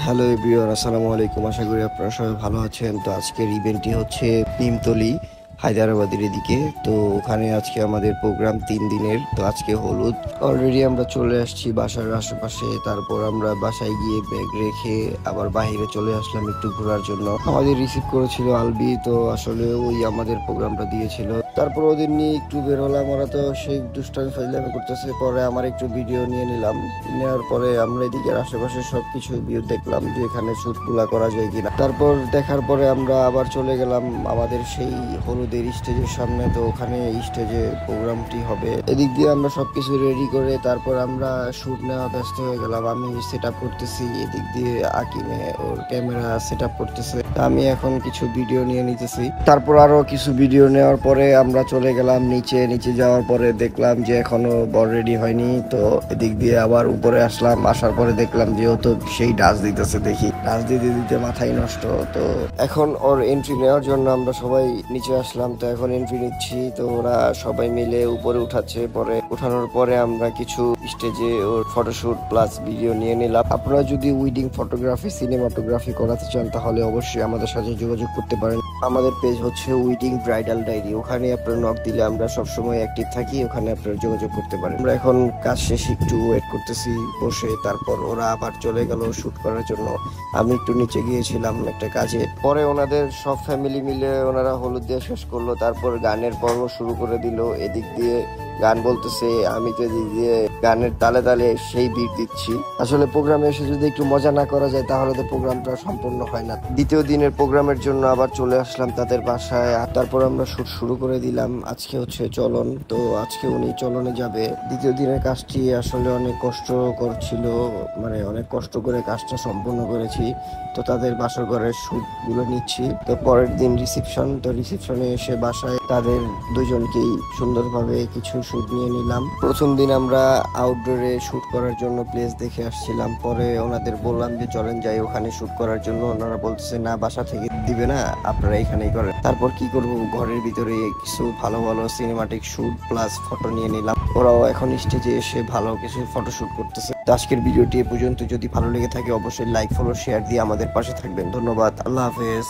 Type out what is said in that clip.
Hello everyone, আসসালামু আলাইকুম। আশা করি আপনারা সবাই ভালো আছেন। তো আজকের ইভেন্টটি হচ্ছে নিমতলি হায়দ্রাবাদের এদিকে। তো ওখানে আজকে আমাদের প্রোগ্রাম 3 দিনের। তো আজকে হলুদ অলরেডি আমরা চলে আসছি বাসার আশেপাশে। তারপর আমরা বাসায় গিয়ে ব্যাগ রেখে আবার বাইরে চলে আসলাম একটু ঘোরার জন্য। আমাদের রিসিভ করেছিল আলবি, তো আসলে ওই আমাদের প্রোগ্রামটা দিয়েছিল। তারপর ওদের নিয়ে একটু বের হলাম। ওরা তো সেই দুষ্টামি ফাইজলামি করতেছে। পরে আমার একটু ভিডিও নিয়ে নিলাম। নেওয়ার পরে আমরা এদিকে আশেপাশে সবকিছু ভিউ দেখলাম যে এখানে শুট গুলা করা যায় কিনা। তারপর দেখার পরে আমরা আবার চলে গেলাম আমাদের সেই হলুদের স্টেজের সামনে। তো ওখানে স্টেজে প্রোগ্রামটি হবে। এদিক দিয়ে আমরা সবকিছু রেডি করে তারপর আমরা শুট নেওয়া ব্যস্ত হয়ে গেলাম। আমি সেট আপ করতেছি, এদিক দিয়ে আকিমে ওর ক্যামেরা সেট আপ করতেছে। আমি এখন কিছু ভিডিও নিয়ে নিতেছি। তারপর আরো কিছু ভিডিও নেওয়ার পরে আমরা চলে গেলাম নিচে। যাওয়ার পরে দেখলাম যে এখনো বর রেডি হয়নি। তো এদিক দিয়ে আবার উপরে আসলাম। আসার পরে দেখলাম যে ও তো সেই ডান্স দিতেছে। দেখি ডান্স দিতে দিতে মাথায় নষ্ট। তো এখন ওর এন্ট্রি নেওয়ার জন্য আমরা সবাই নিচে আসলাম। তো এখন এন্ট্রি নিচ্ছি। তো ওরা সবাই মিলে উপরে উঠাচ্ছে। পরে উঠানোর পরে আমরা কিছু স্টেজে ওর ফটোশুট প্লাস ভিডিও নিয়ে নিলাম। আপনারা যদি ওয়েডিং ফটোগ্রাফি সিনেমাটোগ্রাফি করাতে চান তাহলে অবশ্যই আমাদের সাথে যোগাযোগ করতে পারেন। আমাদের পেজ হচ্ছে ওয়েডিং ব্রাইডাল ডায়েরি। ওখানে আপনারা নক দিলে আমরা সবসময় অ্যাক্টিভ থাকি। ওখানে আপনারা যোগাযোগ করতে পারেন। আমরা এখন কাজ শেষে একটু ওয়েট করতেছি বসে। তারপর ওরা আবার চলে গেল শুট করার জন্য। আমি একটু নিচে গিয়েছিলাম একটা কাজে। পরে ওনাদের সব ফ্যামিলি মিলে ওনারা হলুদ দিয়ে শেষ করলো। তারপর গানের পর্ব শুরু করে দিল। এদিক দিয়ে গান বলতেছে, আমি তো এদিক দিয়ে গানের তালে তালে সেই বিট দিচ্ছি। আসলে প্রোগ্রামে এসে যদি একটু মজা না করা যায় তাহলে তো প্রোগ্রামটা সম্পূর্ণ হয় না। দ্বিতীয় দিনের প্রোগ্রামের জন্য আবার চলে আসলাম তাদের বাসায়। আর তারপর আমরা শুট শুরু করে দিলাম। আজকে হচ্ছে চলন। তো আজকে উনি চলনে যাবে। দ্বিতীয় দিনের কাজটি আসলে অনেক কষ্টকর ছিল, মানে অনেক কষ্ট করে কাজটা সম্পূর্ণ করেছি। তো তাদের বাসর ঘরের শুট গুলো নিচ্ছি। তো পরের দিন রিসেপশন। তো রিসেপশনে এসে বাসায় তাদের দুজনকেই সুন্দরভাবে কিছু শুট নিয়ে নিলাম। প্রথম দিন আমরা আউটডোরে শুট করার জন্য প্লেস দেখে আসছিলাম। পরে ওনাদের বললাম যে চলেন যাই ওখানে শুট করার জন্য। ওনারা বলতেছে না, বাসা থেকে দিবে না, আপনারা এখানেই করেন। তারপর কি করব, ঘরের ভিতরে কিছু ভালো ভালো সিনেমাটিক শুট প্লাস ফটো নিয়ে নিলাম। ওরাও এখন স্টেজে এসে ভালো কিছু ফটো শুট করতেছে। তো আজকের ভিডিওটি এ পর্যন্ত। যদি ভালো লেগে থাকে অবশ্যই লাইক ফলো শেয়ার দিয়ে আমাদের পাশে থাকবেন। ধন্যবাদ। আল্লাহ হাফেজ।